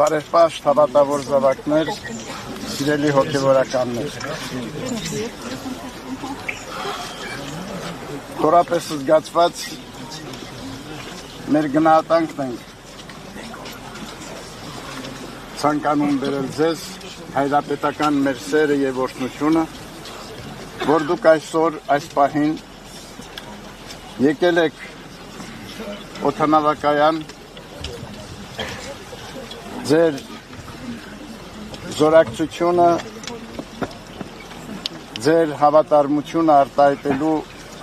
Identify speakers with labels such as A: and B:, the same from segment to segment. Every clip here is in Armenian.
A: Բարեփաշտ հավատավոր զավակներ, սիրելի հոգևորականներ։ Խորապես զգացված մեր գնահատանքն ենք ցանկանում բերել ձեզ հայրապետական մեր սերը եւ օրհնությունը, որ դուք այսօր այս պահին եկել եք օդանավակայան ձեր զորակցությունը, ձեր հավատարմությունը արտահայտելու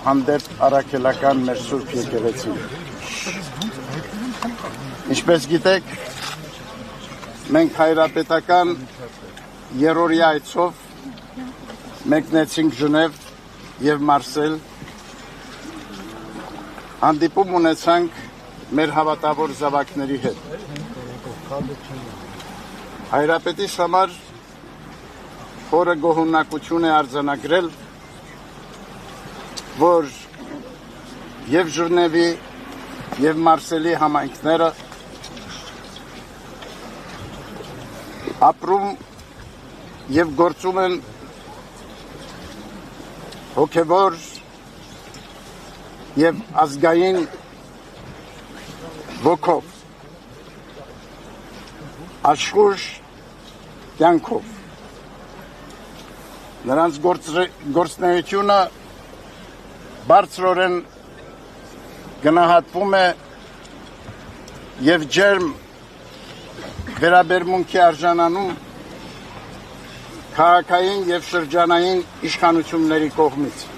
A: հանդեպ առաքելական մեր Սուրբ եկեղեցին։ Ինչպես գիտեք, մենք հայրապետական երրորդյա այցով մեկնեցինք Ժնև եւ Մարսել, հանդիպում ունեցանք մեր հավատավոր զավակների հետ։ Հայրապետիս համար խորը գոհունակություն է արձանագրել, որ եւ Ժնևի եւ Մարսելի համայնքները ապրում եւ գործում են հոգեվոր եւ ազգային ոգով, աշխուժ կյանքով։ Նրանց գործունեությունը բարձրորեն գնահատվում է եւ ջերմ վերաբերմունքի արժանանում քաղաքային եւ շրջանային իշխանությունների կողմից։